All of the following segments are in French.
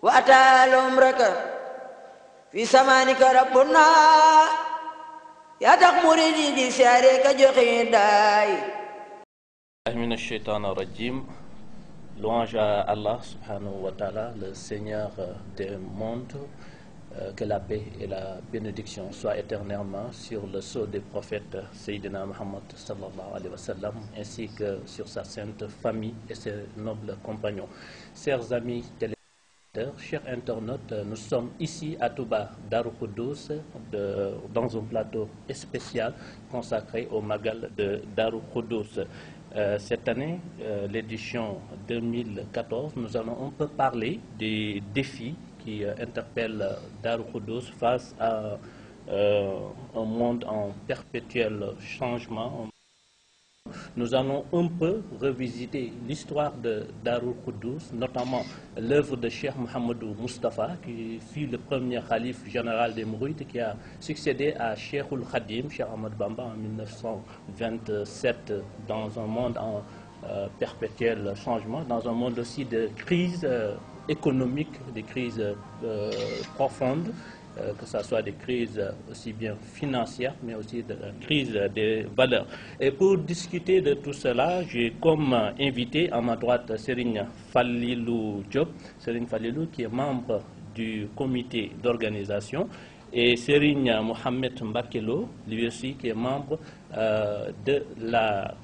وأتى العمرك في سمانك ربنا يا تقمرني دي سارك جخيداي من الشيطان الرجيم. Louange à Allah subhanahu wa ta'ala, le Seigneur des mondes, que la paix et la bénédiction soient éternellement sur le sceau des prophètes Sayyidina Muhammad sallallahu alayhi wa sallam, ainsi que sur sa sainte famille et ses nobles compagnons. Chers amis téléspectateurs, chers internautes, nous sommes ici à Touba, Darou Khoudoss, dans un plateau spécial consacré au Magal de Darou Khoudoss. Cette année, l'édition 2014, nous allons un peu parler des défis qui interpellent Darou Khoudoss face à un monde en perpétuel changement. Nous allons un peu revisiter l'histoire de Darou Khoudoss, notamment l'œuvre de Cheikh Mouhamadou Moustapha, qui fut le premier calife général des Mourides, qui a succédé à Cheikhul Khadim, Cheikh Ahmad Bamba, en 1927, dans un monde en perpétuel changement, dans un monde aussi de crise économique, des crises profondes, que ce soit des crises aussi bien financières, mais aussi de la crise des valeurs. Et pour discuter de tout cela, j'ai comme invité à ma droite Serigne Falilou Diop, Serigne Falilou qui est membre du comité d'organisation, et Serigne Mohamed Mbakelo, lui aussi qui est membre de la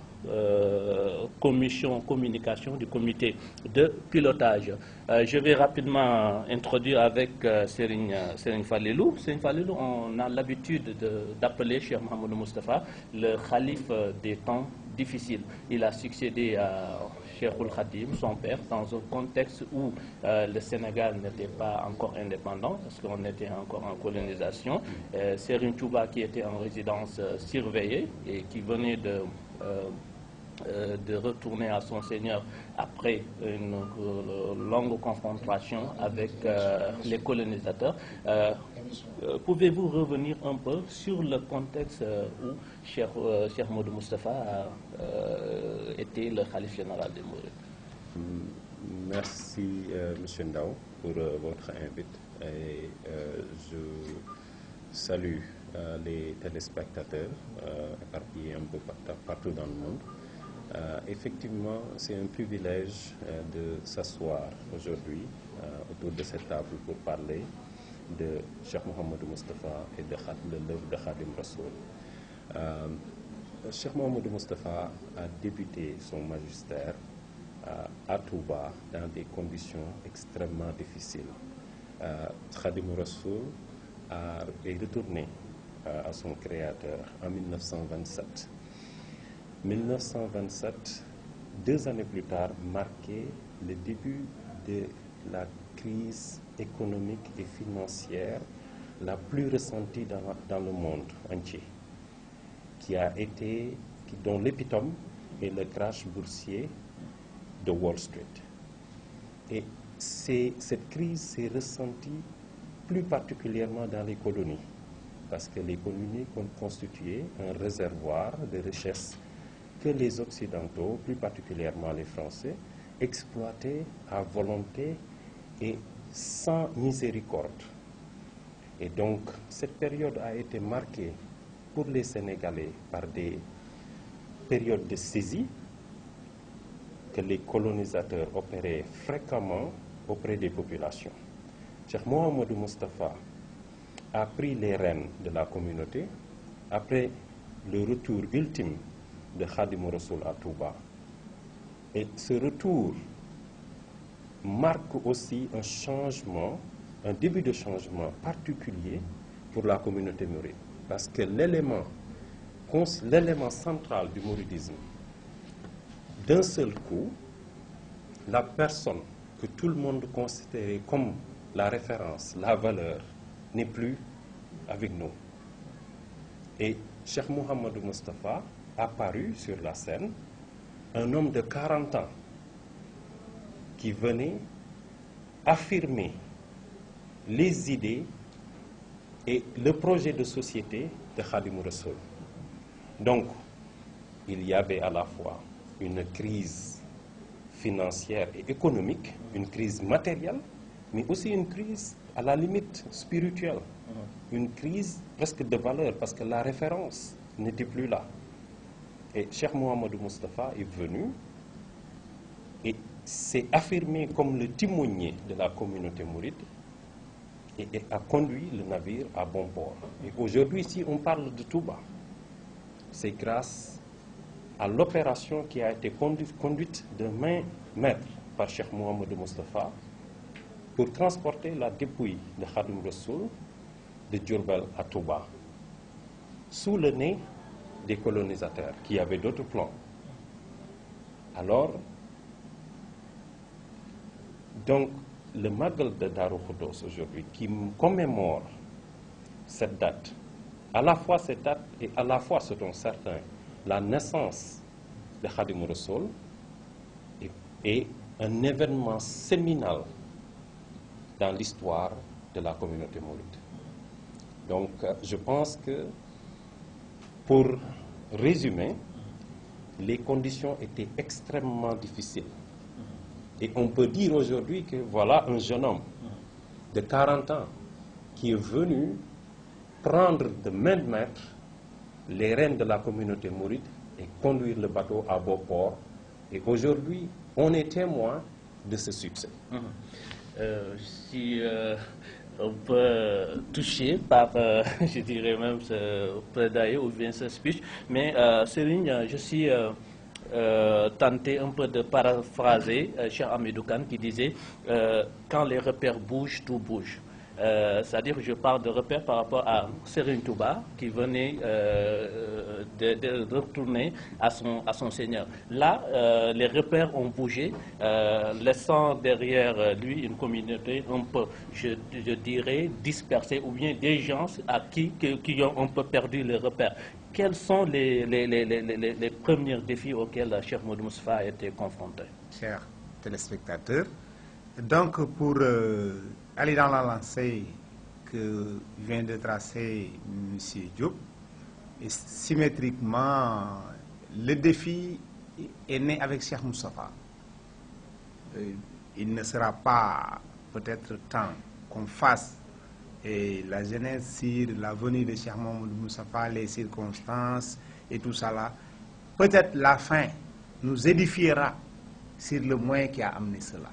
commission communication du comité de pilotage. Je vais rapidement introduire avec Serigne Falilou. Serigne Falilou, on a l'habitude d'appeler Cheikh Mouhamadou Moustapha le calife des temps difficiles. Il a succédé à Cheikhul Khadim, son père, dans un contexte où le Sénégal n'était pas encore indépendant, parce qu'on était encore en colonisation. Serigne Touba qui était en résidence surveillée et qui venait de retourner à son Seigneur après une longue confrontation avec les colonisateurs. Pouvez-vous revenir un peu sur le contexte où Cheikh Modou Moustapha a été le calife général des Mourides? Merci M. Ndao pour votre invite et je salue les téléspectateurs éparpillés un peu partout dans le monde. Effectivement, c'est un privilège de s'asseoir aujourd'hui autour de cette table pour parler de Cheikh Mouhamadou Moustapha et de l'œuvre de Khadim Rassoul. Cheikh Mouhamadou Moustapha a débuté son magistère à Touba dans des conditions extrêmement difficiles. Khadim Rassoul est retourné à son créateur en 1927. 1927, 2 années plus tard, marquait le début de la crise économique et financière la plus ressentie dans le monde entier, dont l'épitome est le crash boursier de Wall Street. Et cette crise s'est ressentie plus particulièrement dans les colonies, parce que les colonies constituaient un réservoir de richesses que les Occidentaux, plus particulièrement les Français, exploitaient à volonté et sans miséricorde. Et donc, cette période a été marquée pour les Sénégalais par des périodes de saisie que les colonisateurs opéraient fréquemment auprès des populations. Cheikh Mouhamadou Moustapha a pris les rênes de la communauté après le retour ultime de Khadim Rassoul à Touba. Et ce retour marque aussi un changement, un début de changement particulier pour la communauté mouride. Parce que l'élément central du mouridisme, d'un seul coup, la personne que tout le monde considérait comme la référence, la valeur, n'est plus avec nous. Et Cheikh Mouhamadou Moustapha apparu sur la scène, un homme de 40 ans qui venait affirmer les idées et le projet de société de Khadim Rassoul. Donc, il y avait à la fois une crise financière et économique, une crise matérielle, mais aussi une crise à la limite spirituelle, une crise presque de valeur, parce que la référence n'était plus là. Et Cheikh Mouhamadou Moustapha est venu et s'est affirmé comme le timonier de la communauté mouride et a conduit le navire à bon port. Et aujourd'hui, si on parle de Touba, c'est grâce à l'opération qui a été conduite de main maître par Cheikh Mouhamadou Moustapha pour transporter la dépouille de Khadim Rassoul de Diourbel à Touba, sous le nez des colonisateurs qui avaient d'autres plans. Alors, donc, le Magal de Darou Khoudoss aujourd'hui, qui commémore cette date, à la fois cette date et à la fois, selon certains, la naissance de Khadim Rassoul, est un événement séminal dans l'histoire de la communauté mouride. Donc, je pense que, pour résumer, les conditions étaient extrêmement difficiles. Et on peut dire aujourd'hui que voilà un jeune homme de 40 ans qui est venu prendre de main de maître les rênes de la communauté mouride et conduire le bateau à bon port. Et aujourd'hui, on est témoin de ce succès. Si on peut toucher par, je dirais même, ce plaidoyer ou bien ce speech, mais Serigne, je suis tenté un peu de paraphraser Cheikh Hamidou Kane qui disait quand les repères bougent, tout bouge. C'est-à-dire que je parle de repères par rapport à Serigne Touba qui venait de retourner à son Seigneur. Là, les repères ont bougé, laissant derrière lui une communauté un peu, je dirais, dispersée, ou bien des gens à qui ont un peu perdu les repères. Quels sont les premiers défis auxquels Cheikh Mouhamadou Moustapha a été confronté? Chers téléspectateurs, donc pour aller dans la lancée que vient de tracer M. Diop, et symétriquement, le défi est né avec Cheikh Moustapha. Il ne sera pas peut-être temps qu'on fasse la genèse sur la venue de Cheikh Mouhamadou Moustapha, les circonstances et tout ça là. Peut-être la fin nous édifiera sur le moyen qui a amené cela.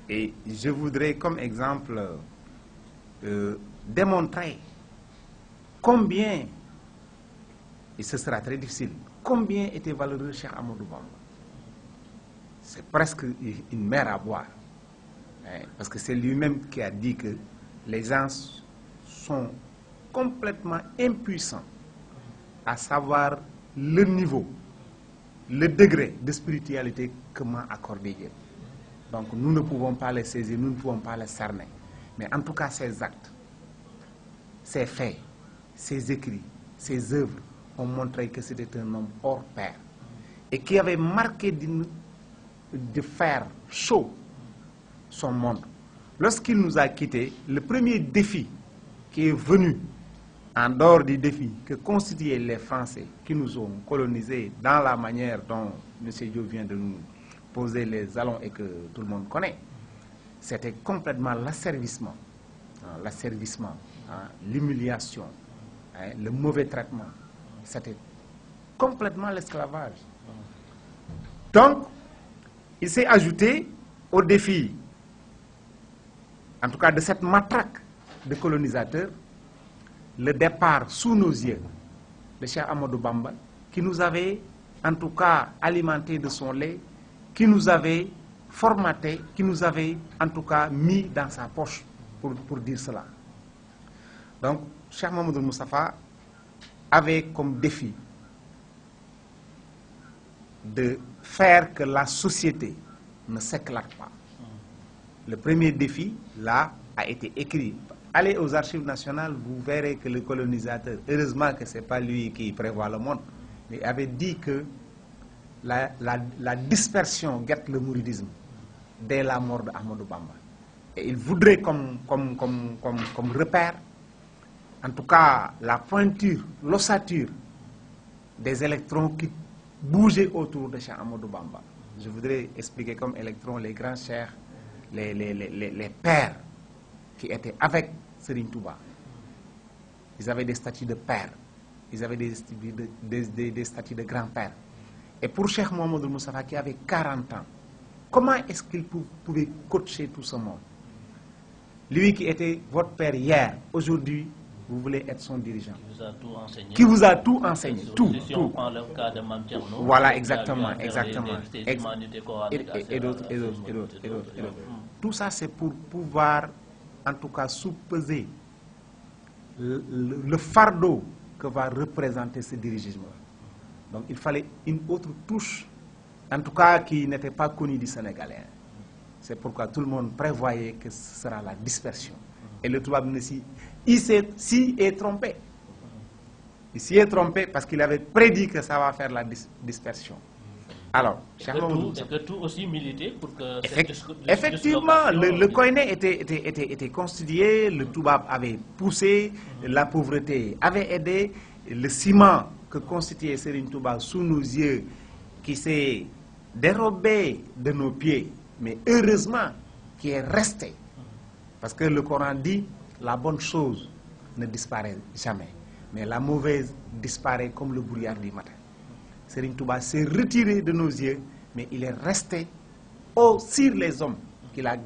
Et je voudrais comme exemple démontrer combien, et ce sera très difficile, combien était valeureux Cheikh Ahmadou Bamba. C'est presque une mer à boire. Parce que c'est lui-même qui a dit que les gens sont complètement impuissants à savoir le niveau, le degré de spiritualité que m'a accordé Dieu. Donc nous ne pouvons pas les saisir, nous ne pouvons pas les cerner. Mais en tout cas, ces actes, ces faits, ces écrits, ces œuvres ont montré que c'était un homme hors pair et qui avait marqué de faire chaud son monde. Lorsqu'il nous a quittés, le premier défi qui est venu, en dehors du défi que constituaient les Français qui nous ont colonisés dans la manière dont M. Diop vient de nous poser les jalons et que tout le monde connaît, c'était complètement l'asservissement, l'humiliation, le mauvais traitement. C'était complètement l'esclavage. Donc, il s'est ajouté au défi, en tout cas de cette matraque de colonisateurs, le départ sous nos yeux de Cheikh Ahmadou Bamba, qui nous avait en tout cas alimenté de son lait, qui nous avait formaté, qui nous avait en tout cas mis dans sa poche, pour dire cela. Donc, Cheikh Mouhamadou Moustapha avait comme défi de faire que la société ne s'éclate pas. Le premier défi, là, a été écrit. Allez aux archives nationales, vous verrez que le colonisateur, heureusement que ce n'est pas lui qui prévoit le monde, mais avait dit que la dispersion guette le mouridisme dès la mort d'Ahmadou Bamba. Et il voudrait comme repère, en tout cas, la pointure, l'ossature des électrons qui bougeaient autour de Cheikh Ahmadou Bamba. Je voudrais expliquer comme électrons les grands cheikhs, les pères qui étaient avec Serigne Touba. Ils avaient des statuts de père, ils avaient des statuts de grand-père. Et pour Cheikh Mouhamadoul Moustapha qui avait 40 ans, comment est-ce qu'il pouvait coacher tout ce monde? Lui qui était votre père hier, aujourd'hui, vous voulez être son dirigeant. Qui vous a tout enseigné. Qui vous a tout enseigné, tout. Si on prend le cas de Mame Thierno, voilà, exactement, exactement. Et d'autres. Tout ça, c'est pour pouvoir, en tout cas, sous-peser le fardeau que va représenter ce dirigisme. Donc, il fallait une autre touche, en tout cas, qui n'était pas connue du Sénégalais. C'est pourquoi tout le monde prévoyait que ce sera la dispersion. Et le Toubab il s'y est trompé. Il s'y est trompé parce qu'il avait prédit que ça va faire la dispersion. Alors, est-ce que tout aussi milité pour que... Effectivement, le Koiné était constitué, le Toubab avait poussé, la pauvreté avait aidé, le ciment que constituait Serigne Touba sous nos yeux, qui s'est dérobé de nos pieds, mais heureusement qui est resté. Parce que le Coran dit, la bonne chose ne disparaît jamais, mais la mauvaise disparaît comme le brouillard du matin. Serigne Touba s'est retiré de nos yeux, mais il est resté sur les hommes qu'il a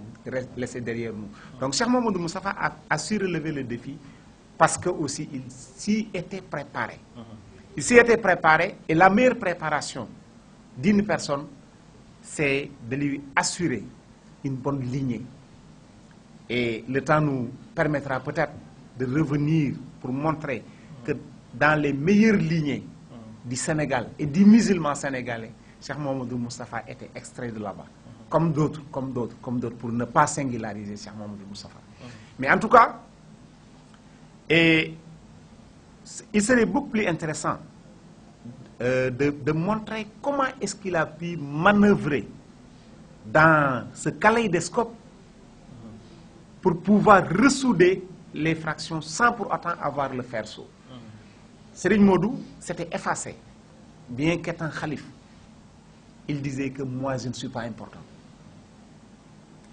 laissés derrière nous. Donc Cheikh Mouhamadoul Moustapha a su relever le défi parce que aussi il s'y était préparé. Il s'y était préparé et la meilleure préparation d'une personne, c'est de lui assurer une bonne lignée. Et le temps nous permettra peut-être de revenir pour montrer que dans les meilleures lignées du Sénégal et du musulman sénégalais, Cheikh Mouhamadoul Moustapha était extrait de là-bas. Comme d'autres, pour ne pas singulariser Cheikh Mouhamadoul Moustapha. Mais en tout cas, il serait beaucoup plus intéressant de montrer comment est-ce qu'il a pu manœuvrer dans ce kaléidoscope pour pouvoir ressouder les fractions sans pour autant avoir le faisceau. Serigne Modou s'était effacé, bien qu'étant khalife. Il disait que moi je ne suis pas important.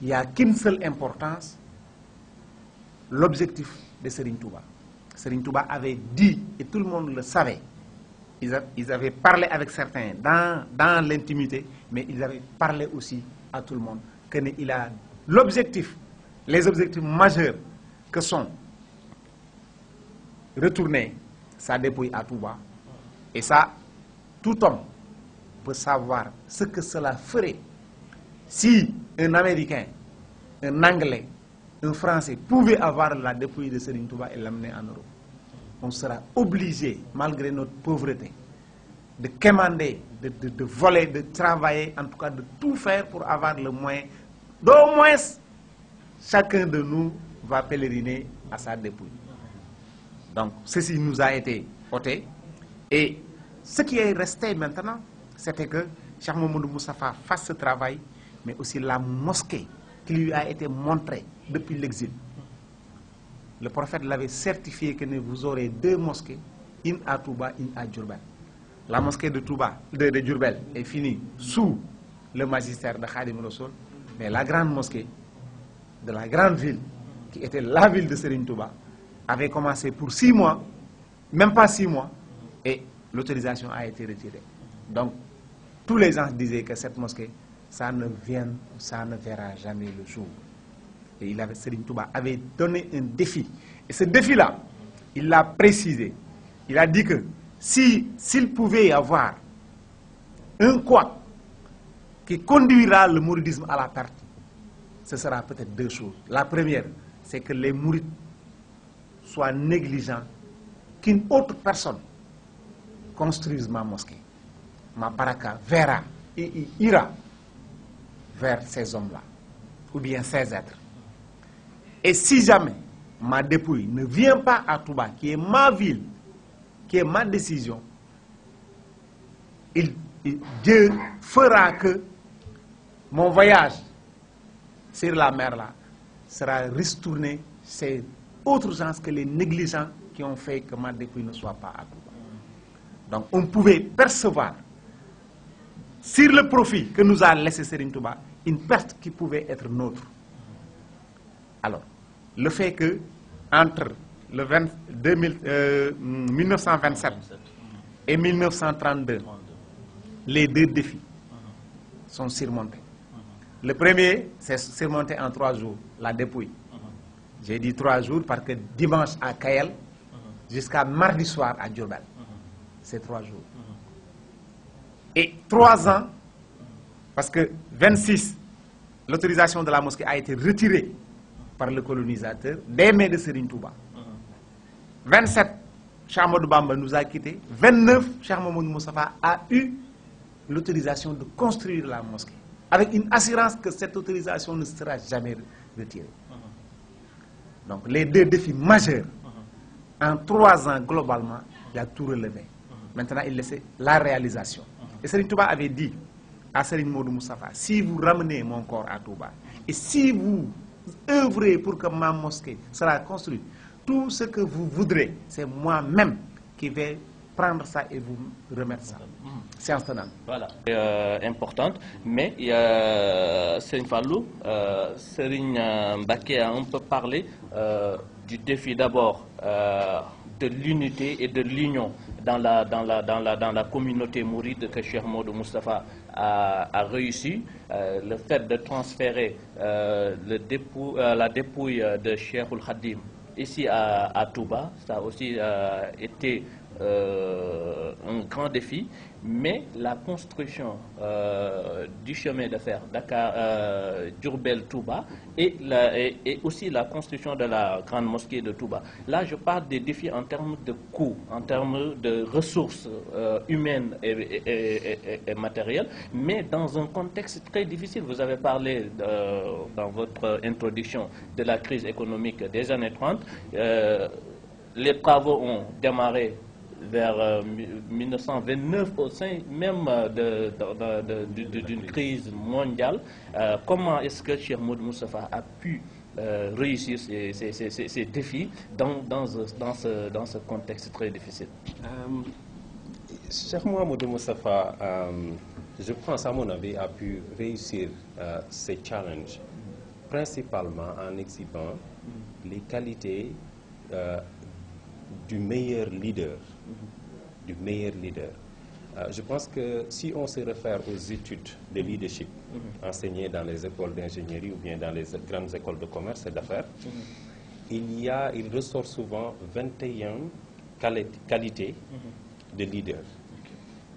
Il n'y a qu'une seule importance, l'objectif de Serigne Touba. Serigne Touba avait dit, et tout le monde le savait, ils avaient parlé avec certains dans l'intimité, mais ils avaient parlé aussi à tout le monde, qu'il a l'objectif, les objectifs majeurs que sont retourner sa dépouille à Touba. Et ça, tout homme peut savoir ce que cela ferait si un Américain, un Anglais, un Français pouvait avoir la dépouille de Serigne Touba et l'amener en Europe. On sera obligé, malgré notre pauvreté, de quémander, de voler, de travailler, en tout cas de tout faire pour avoir le moyen. D'au moins, chacun de nous va pèleriner à sa dépouille. Donc, ceci nous a été ôté. Et ce qui est resté maintenant, c'était que Cheikh Mouhamadoul Moustapha fasse ce travail, mais aussi la mosquée qui lui a été montrée depuis l'exil. Le prophète l'avait certifié que vous aurez 2 mosquées, une à Touba, une à Diourbel. La mosquée de Touba, de Diourbel, est finie sous le magistère de Khadim Rassoul, mais la grande mosquée de la grande ville, qui était la ville de Serigne Touba, avait commencé pour 6 mois, même pas 6 mois, et l'autorisation a été retirée. Donc, tous les gens disaient que cette mosquée, ça ne verra jamais le jour. Et Serigne Touba avait donné un défi. Et ce défi-là, il l'a précisé. Il a dit que s'il pouvait y avoir un quoi qui conduira le mouridisme à la perte, ce sera peut-être 2 choses. La première, c'est que les mourides soient négligents, qu'une autre personne construise ma mosquée. Ma baraka verra et ira vers ces hommes-là, ou bien ces êtres. Et si jamais ma dépouille ne vient pas à Touba, qui est ma ville, qui est ma décision, Dieu fera que mon voyage sur la mer là sera retourné chez autres gens que les négligents qui ont fait que ma dépouille ne soit pas à Touba. Donc on pouvait percevoir sur le profit que nous a laissé Serigne Touba une perte qui pouvait être nôtre. Alors, le fait que entre 1927 et 1932, les deux défis sont surmontés. Le premier, c'est surmonté en 3 jours, la dépouille. J'ai dit 3 jours parce que dimanche à Kayel, jusqu'à mardi soir à Diourbel. C'est 3 jours. Et 3 ans, parce que 26, l'autorisation de la mosquée a été retirée par le colonisateur des mains de Serigne Touba. 27, Cheikh Ahmadou Bamba nous a quittés. 29, Cheikh Mamadou Moustapha a eu l'autorisation de construire la mosquée, avec une assurance que cette autorisation ne sera jamais retirée. Donc les deux défis majeurs, en 3 ans globalement, il a tout relevé. Maintenant, il laissait la réalisation. Et Serigne Touba avait dit à Serigne Modou Moustapha, si vous ramenez mon corps à Touba, et si vous œuvrez pour que ma mosquée sera construite, tout ce que vous voudrez, c'est moi-même qui vais prendre ça et vous remettre ça. Séance tenante. Voilà. Importante, mais Serigne Fallou, Serigne Mbacké a un peu parlé du défi d'abord de l'unité et de l'union dans la communauté mouride que Cheikh Modou Moustapha a réussi. Le fait de transférer la dépouille de Cheikhoul Khadim ici à Touba, ça a aussi été un grand défi, mais la construction du chemin de fer Dakar-Diourbel-Touba et aussi la construction de la grande mosquée de Touba. Là, je parle des défis en termes de coûts, en termes de ressources humaines et matérielles, mais dans un contexte très difficile. Vous avez parlé dans votre introduction de la crise économique des années 30. Les travaux ont démarré vers 1929 au sein même d'une crise mondiale. Comment est-ce que Cheikh Modou Moustapha a pu réussir ces défis dans ce contexte très difficile? Cheikh Modou Moustapha, je pense à mon avis, a pu réussir ces challenges principalement en exhibant les qualités du meilleur leader. Je pense que si on se réfère aux études de leadership enseignées dans les écoles d'ingénierie ou bien dans les grandes écoles de commerce et d'affaires, il ressort souvent 21 qualités de leader.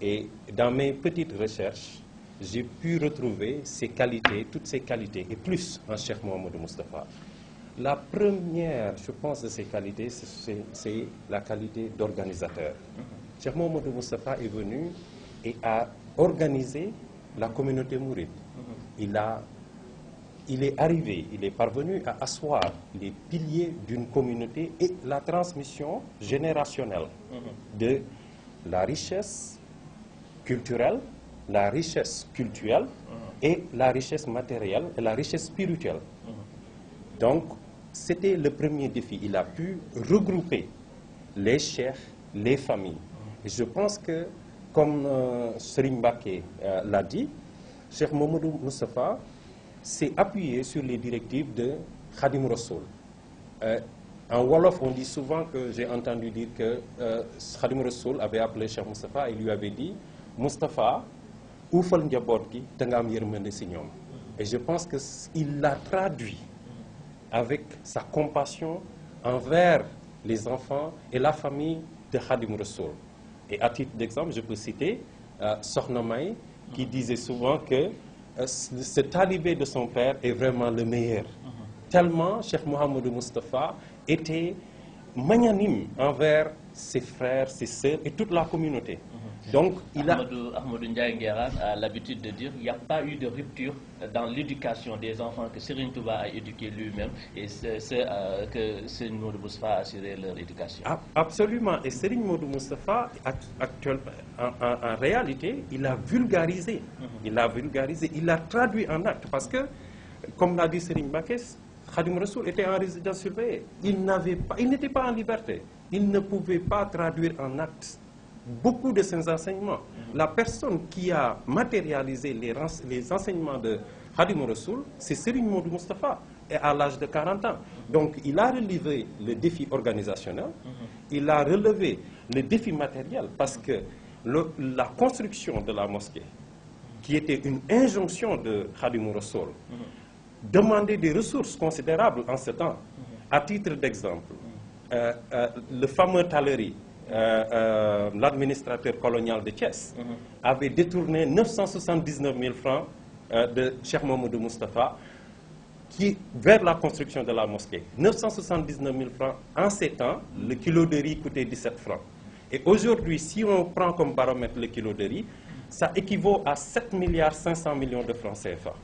Et dans mes petites recherches, j'ai pu retrouver toutes ces qualités, et plus en Cheikh Mouhamadou Moustapha. La première, je pense, de ces qualités, c'est la qualité d'organisateur. Cheikh Mouhamadou Moustapha est venu et a organisé la communauté mouride. Il est parvenu à asseoir les piliers d'une communauté et la transmission générationnelle de la richesse culturelle, la richesse cultuelle et la richesse matérielle et la richesse spirituelle. Donc, c'était le premier défi. Il a pu regrouper les chefs, les familles. Et je pense que, comme Serigne Mbacké l'a dit, Cheikh Mamadou Moustapha s'est appuyé sur les directives de Khadim Rassoul. En Wolof, on dit souvent que j'ai entendu dire que Khadim Rassoul avait appelé Cheikh Moustapha et lui avait dit « Moustapha, oufal njabot gi te nga am yermande ci ñom ». Et je pense qu'il l'a traduit avec sa compassion envers les enfants et la famille de Khadim Rassoul. Et à titre d'exemple, je peux citer Sokhna May, qui disait souvent que ce talibé de son père est vraiment le meilleur. Tellement Cheikh Mouhamadou Moustapha était magnanime envers ses frères, ses sœurs et toute la communauté. Donc, Ahmadou Ndiaye Nguérane a l'habitude de dire qu'il n'y a pas eu de rupture dans l'éducation des enfants, que Serigne Touba a éduqué lui-même et que Serigne Modou Moustapha a assuré leur éducation. Absolument. Et Serigne Modou Moustapha, en réalité, il a vulgarisé. Il a traduit en acte. Parce que, comme l'a dit Serigne Mbacké, Khadim Rassoul était en résidence surveillée. Il n'était pas en liberté. Il ne pouvait pas traduire en acte beaucoup de ses enseignements. La personne qui a matérialisé les enseignements de Khadim Rassoul, c'est Serigne Modou Moustapha. et à l'âge de 40 ans. Donc il a relevé le défi organisationnel, il a relevé le défi matériel, parce que la construction de la mosquée, qui était une injonction de Khadimou Rassoul, demandait des ressources considérables en ce temps. À titre d'exemple, le fameux Talerie, l'administrateur colonial de Thiès, avait détourné 979 000 francs de Cheikh Mamadou Moustapha vers la construction de la mosquée. 979 000 francs. En ces temps, le kilo de riz coûtait 17 francs. Et aujourd'hui, si on prend comme baromètre le kilo de riz, ça équivaut à 7 milliards 500 millions de francs CFA.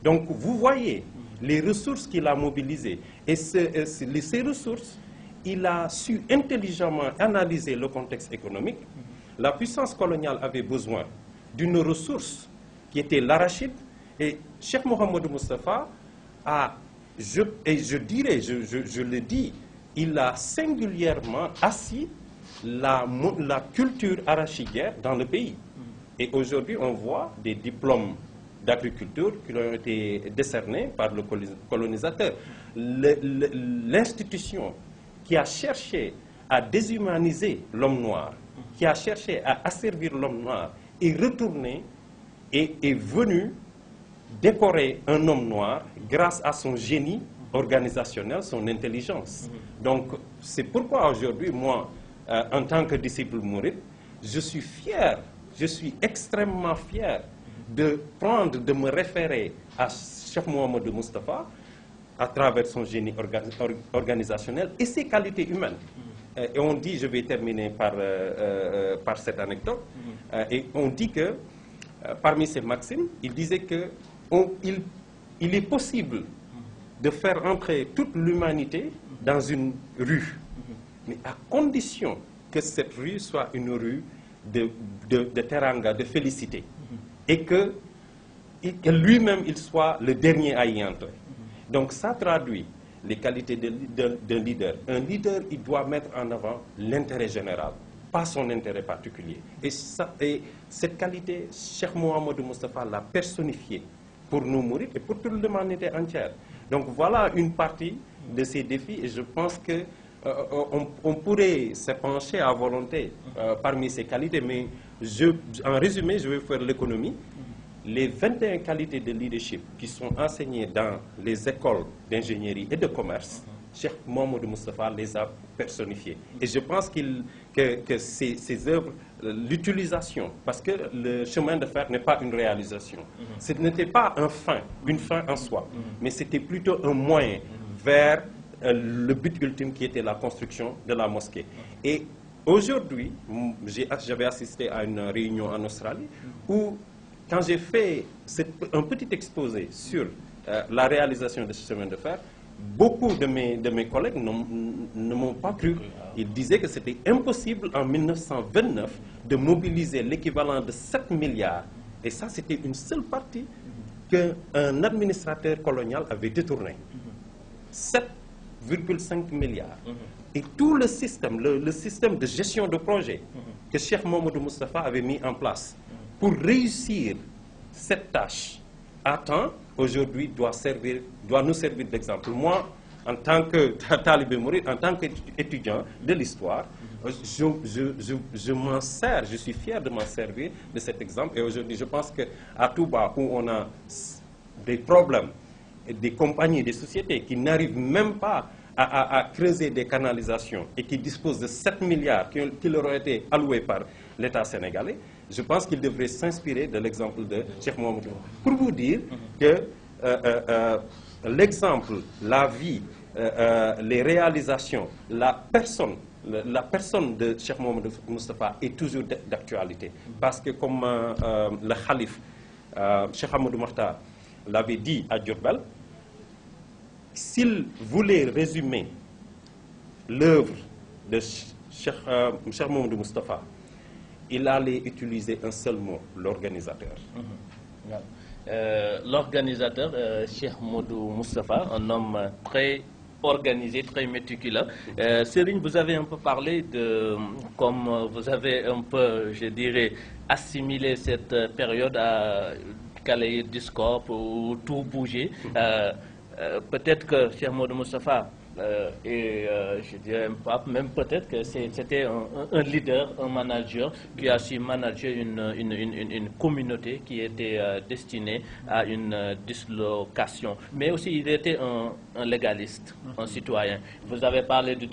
Donc vous voyez les ressources qu'il a mobilisées. Et ces ressources, il a su intelligemment analyser le contexte économique. La puissance coloniale avait besoin d'une ressource qui était l'arachide. Et Cheikh Mohamedou Moustapha je le dis, il a singulièrement assis la culture arachidière dans le pays. Et aujourd'hui, on voit des diplômes d'agriculture qui ont été décernés par le colonisateur. L'institution qui a cherché à déshumaniser l'homme noir, qui a cherché à asservir l'homme noir, est retournée et est venue décorer un homme noir grâce à son génie organisationnel, son intelligence. Donc, c'est pourquoi aujourd'hui, moi, en tant que disciple mouride, je suis fier, je suis extrêmement fier de me référer à Cheikh Mohamedou Moustapha à travers son génie organisationnel et ses qualités humaines. Et on dit, je vais terminer par cette anecdote, et on dit que parmi ces maximes, il disait que il est possible de faire entrer toute l'humanité dans une rue, mais à condition que cette rue soit une rue de teranga, de félicité, et que lui-même, il soit le dernier à y entrer. Donc ça traduit les qualités d'un leader. Un leader, il doit mettre en avant l'intérêt général, pas son intérêt particulier. Et cette qualité, Cheikh Mohamedou Moustapha l'a personnifiée pour nous mourir et pour toute l'humanité entière. Donc voilà une partie de ces défis, et je pense que on pourrait se pencher à volonté parmi ces qualités, mais en résumé, je vais faire l'économie. Les 21 qualités de leadership qui sont enseignées dans les écoles d'ingénierie et de commerce, Cheikh Mohamedou Moustapha les a personnifiées. Et je pense que ces œuvres, l'utilisation, parce que le chemin de fer n'est pas une réalisation. Ce n'était pas une fin en soi, mais c'était plutôt un moyen vers le but ultime qui était la construction de la mosquée. Et aujourd'hui, j'avais assisté à une réunion en Australie où, quand j'ai fait un petit exposé sur la réalisation de ce chemin de fer, beaucoup de mes collègues ne m'ont pas cru. Ils disaient que c'était impossible en 1929 de mobiliser l'équivalent de 7 milliards. Et ça, c'était une seule partie qu'un administrateur colonial avait détourné. 7,5 milliards. Et tout le système, le système de gestion de projet que Cheikh Mohamedou Moustapha avait mis en place pour réussir cette tâche à temps, aujourd'hui doit nous servir d'exemple. Moi, en tant que talibé mouride, en tant qu'étudiant de l'histoire, je m'en sers, je suis fier de m'en servir de cet exemple. Et aujourd'hui, je pense qu'à Touba, où on a des problèmes, des compagnies, des sociétés qui n'arrivent même pas à creuser des canalisations et qui disposent de 7 milliards qui leur ont été alloués par l'État sénégalais, je pense qu'il devrait s'inspirer de l'exemple de Cheikh Mohamedou. Pour vous dire que l'exemple, la vie, les réalisations, la personne de Cheikh Mohamedou Moustapha est toujours d'actualité. Parce que comme le calife Cheikh Ahmadou Makhtar l'avait dit à Diourbel, s'il voulait résumer l'œuvre de Cheikh Mohamedou Moustapha, il allait utiliser un seul mot, l'organisateur. L'organisateur, Cheikh Mohamedou Moustapha, un homme très organisé, très méticuleux. Serigne, vous avez un peu parlé de comme vous avez un peu, je dirais, assimilé cette période à Kaléidoscope où tout bougeait. peut-être que Cheikh Modou Moustapha je dirais même peut-être que c'était un leader, un manager qui a su manager une communauté qui était destinée à une dislocation. Mais aussi, il était un légaliste, un citoyen. Vous avez parlé du